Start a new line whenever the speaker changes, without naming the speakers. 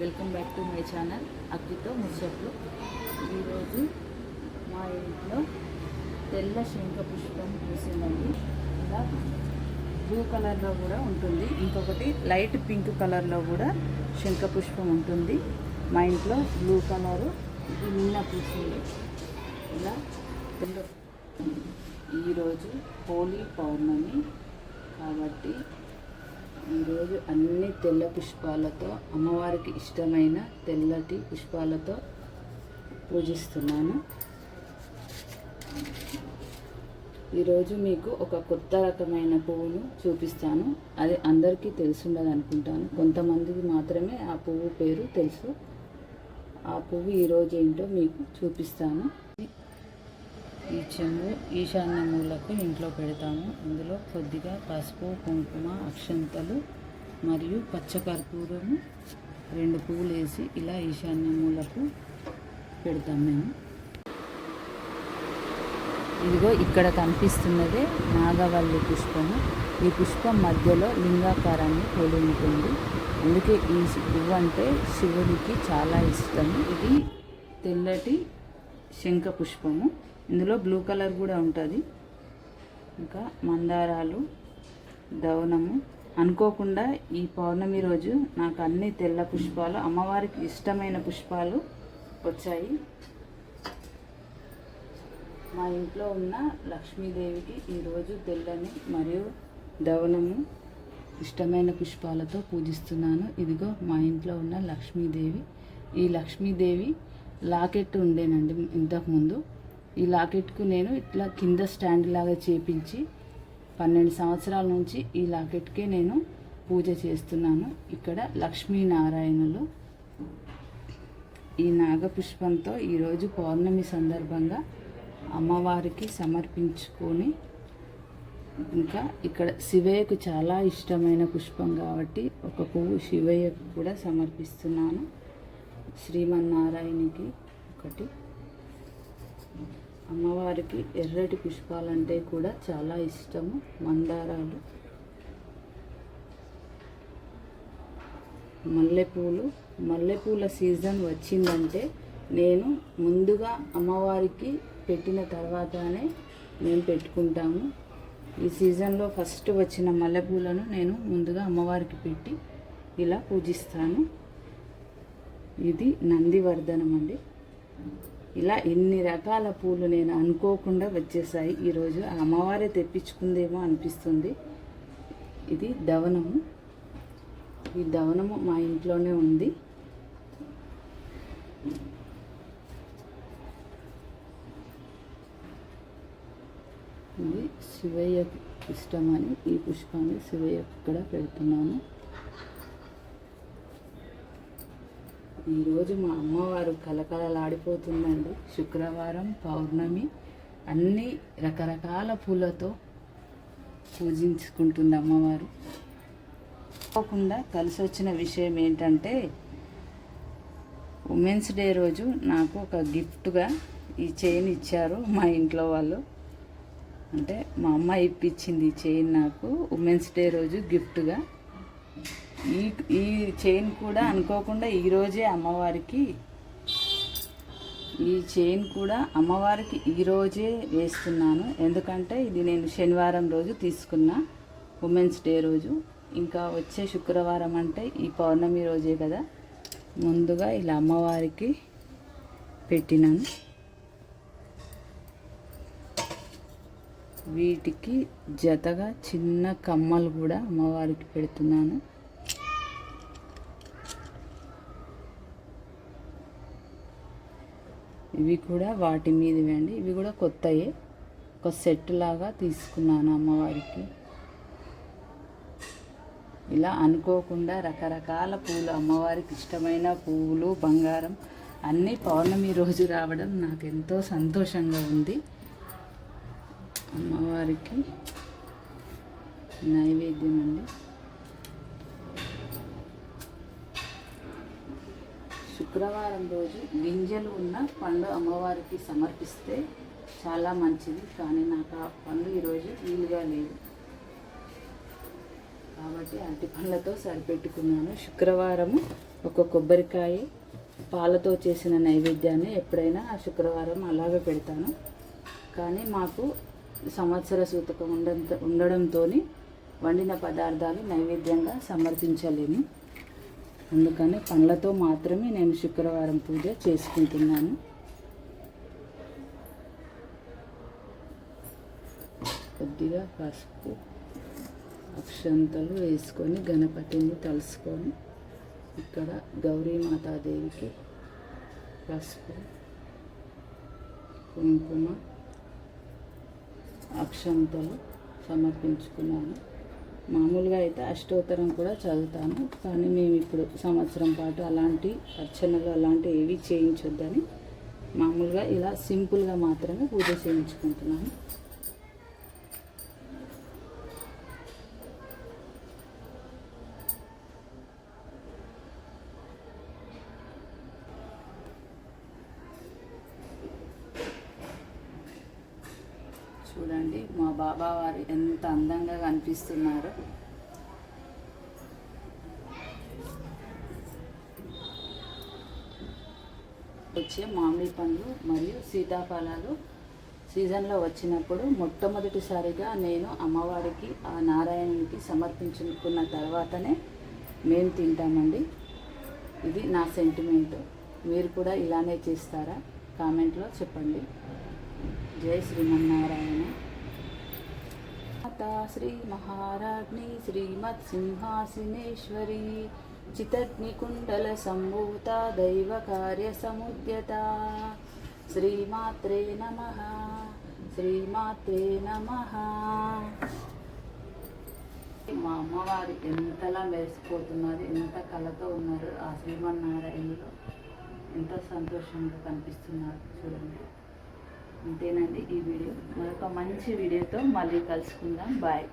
Welcome back to my channel అక్కితో ముచ్చట్లు. ఈరోజు మా ఇంట్లో తెల్ల శంఖ పుష్పం పూసిందండి. ఇలా బ్లూ కలర్లో కూడా ఉంటుంది, ఇంకొకటి లైట్ పింక్ కలర్లో కూడా శంఖ పుష్పం ఉంటుంది. మా ఇంట్లో బ్లూ కలరు ఇది నిన్న పూసింది. ఇలా తెల్ల ఈరోజు హోలీ పౌర్ణమి కాబట్టి ఈరోజు అన్ని తెల్ల పుష్పాలతో అమ్మవారికి ఇష్టమైన తెల్లటి పుష్పాలతో పూజిస్తున్నాను. ఈరోజు మీకు ఒక కొత్త రకమైన పువ్వును చూపిస్తాను. అది అందరికీ తెలుసుండదు అనుకుంటాను, కొంతమందికి మాత్రమే ఆ పువ్వు పేరు తెలుసు. ఆ పువ్వు ఈరోజు ఏంటో మీకు చూపిస్తాను. ఈ చెంబు ఈశాన్య మూలకు ఇంట్లో పెడతాము. ఇందులో కొద్దిగా పసుపు, కుంకుమ, అక్షంతలు మరియు పచ్చకర్పూరము 2 పువ్వులు వేసి ఇలా ఈశాన్య మూలకు పెడతాం మేము. ఇదిగో ఇక్కడ కనిపిస్తున్నదే నాగవల్లి పుష్పము. ఈ పుష్పం మధ్యలో లింగాకారాన్ని పోలి ఉంటుంది, అందుకే ఈ పువ్వు అంటే శివుడికి చాలా ఇష్టము. ఇది తెల్లటి శంఖ పుష్పము, ఇందులో బ్లూ కలర్ కూడా ఉంటుంది. ఇంకా మందారాలు, దవనము. అనుకోకుండా ఈ పౌర్ణమి రోజు నాకు అన్ని తెల్ల పుష్పాలు, అమ్మవారికి ఇష్టమైన పుష్పాలు వచ్చాయి. మా ఇంట్లో ఉన్న లక్ష్మీదేవికి ఈరోజు తెల్లని మరియు దవనము ఇష్టమైన పుష్పాలతో పూజిస్తున్నాను. ఇదిగో మా ఇంట్లో ఉన్న లక్ష్మీదేవి. ఈ లక్ష్మీదేవి లాకెట్ ఉండేనండి ఇంతకుముందు. ఈ లాకెట్కు నేను ఇట్లా కింద స్టాండ్ లాగా చేపించి 12 సంవత్సరాల నుంచి ఈ లాకెట్కే నేను పూజ చేస్తున్నాను. ఇక్కడ లక్ష్మీనారాయణులు ఈ నాగపుష్పంతో ఈరోజు పౌర్ణమి సందర్భంగా అమ్మవారికి సమర్పించుకొని, ఇంకా ఇక్కడ శివయ్యకు చాలా ఇష్టమైన పుష్పం కాబట్టి ఒక పువ్వు శివయ్యకు కూడా సమర్పిస్తున్నాను. శ్రీమన్నారాయణకి ఒకటి. అమ్మవారికి ఎర్రటి పుష్పాలంటే కూడా చాలా ఇష్టము. మందారాలు, మల్లెపూలు. మల్లెపూల సీజన్ వచ్చిందంటే నేను ముందుగా అమ్మవారికి పెట్టిన తర్వాతనే మేము పెట్టుకుంటాము. ఈ సీజన్లో ఫస్ట్ వచ్చిన మల్లెపూలను నేను ముందుగా అమ్మవారికి పెట్టి ఇలా పూజిస్తాను. ఇది నందివర్ధనం అండి. ఇలా ఎన్ని రకాల పూలు నేను అనుకోకుండా వచ్చేసాయి ఈరోజు. అమ్మవారే తెప్పించుకుందేమో అనిపిస్తుంది. ఇది దవనము. ఈ దవనము మా ఇంట్లోనే ఉంది. ఇది శివయ్యకు ఇష్టమని ఈ పుష్పాన్ని శివయ్యకు కూడా పెడుతున్నాను. ఈరోజు మా అమ్మవారు కలకలలాడిపోతుందండి. శుక్రవారం పౌర్ణమి, అన్ని రకరకాల పూలతో పూజించుకుంటుంది అమ్మవారు. తప్పకుండా కలిసి వచ్చిన విషయం ఏంటంటే, ఉమెన్స్ డే రోజు నాకు ఒక గిఫ్ట్గా ఈ చైన్ ఇచ్చారు మా ఇంట్లో వాళ్ళు. అంటే మా అమ్మ ఇప్పించింది ఈ చైన్ నాకు ఉమెన్స్ డే రోజు గిఫ్ట్గా. ఈ చైన్ కూడా అనుకోకుండా ఈరోజే అమ్మవారికి, ఈ చైన్ కూడా అమ్మవారికి ఈరోజే వేస్తున్నాను. ఎందుకంటే ఇది నేను శనివారం రోజు తీసుకున్న ఉమెన్స్ డే రోజు. ఇంకా వచ్చే శుక్రవారం అంటే ఈ పౌర్ణమి రోజే కదా, ముందుగా ఇలా అమ్మవారికి పెట్టినాను. వీటికి జతగా చిన్న కమ్మలు కూడా అమ్మవారికి పెడుతున్నాను. ఇవి కూడా వాటి మీదవి అండి. ఇవి కూడా కొత్తయే, ఒక సెట్ లాగా తీసుకున్నాను అమ్మవారికి. ఇలా అనుకోకుండా రకరకాల పూలు, అమ్మవారికి ఇష్టమైన పువ్వులు, బంగారం అన్నీ పౌర్ణమి రోజు రావడం నాకు ఎంతో సంతోషంగా ఉంది. అమ్మవారికి నైవేద్యం అండి. శుక్రవారం రోజు గింజలు ఉన్న పండు అమ్మవారికి సమర్పిస్తే చాలా మంచిది, కానీ నాకు ఆ పండు ఈరోజు వీలుగా లేదు. కాబట్టి అరటి పళ్ళతో సరిపెట్టుకున్నాను. శుక్రవారము ఒక కొబ్బరికాయ పాలతో చేసిన నైవేద్యాన్ని ఎప్పుడైనా శుక్రవారం అలాగే పెడతాను. కానీ మాకు సంవత్సర సూతకం ఉండడంతో వండిన పదార్థాలు నైవేద్యంగా సమర్పించలేము. అందుకని పండ్లతో మాత్రమే నేను శుక్రవారం పూజ చేసుకుంటున్నాను. కొద్దిగా పసుపు అక్షంతలు వేసుకొని గణపతిని తలుసుకొని ఇక్కడ గౌరీమాతాదేవికి పసుపు కుంకుమ అక్షంతలు సమర్పించుకున్నాను. మామూలుగా అయితే అష్టోత్తరం కూడా చదువుతాను, కానీ మేము ఇప్పుడు సంవత్సరం పాటు అలాంటి అర్చనలు అలాంటివి ఏవి చేయించొద్దని మామూలుగా ఇలా సింపుల్గా మాత్రమే పూజ చేయించుకుంటున్నాను. చూడండి మా బాబావారు ఎంత అందంగా కనిపిస్తున్నారు. వచ్చే మామిడి పండ్లు మరియు సీతాఫలాలు సీజన్లో వచ్చినప్పుడు మొట్టమొదటిసారిగా నేను అమ్మవారికి ఆ నారాయణునికి సమర్పించుకున్న తర్వాతనే మేము తింటామండి. ఇది నా సెంటిమెంట్. మీరు కూడా ఇలానే చేస్తారా? కామెంట్లో చెప్పండి. జై శ్రీమన్నారాయణ. మాతా శ్రీ మహారాజ్ని శ్రీమత్ సింహాసనేశ్వరి చితగ్నికుండల సంభూత దైవ కార్య సముద్యత. శ్రీమాత్రే నమః. శ్రీమాత్రే నమః. మా అమ్మవారు ఎంతలా మెరిసిపోతున్నారు, ఎంత కళతో ఉన్నారు. ఆ శ్రీమన్నారాయణలో ఎంతో సంతోషంగా కనిపిస్తున్నారు. చూడండి. అంతేనండి ఈ వీడియో. మరొక మంచి వీడియోతో మళ్ళీ కలుసుకుందాం. బాయ్.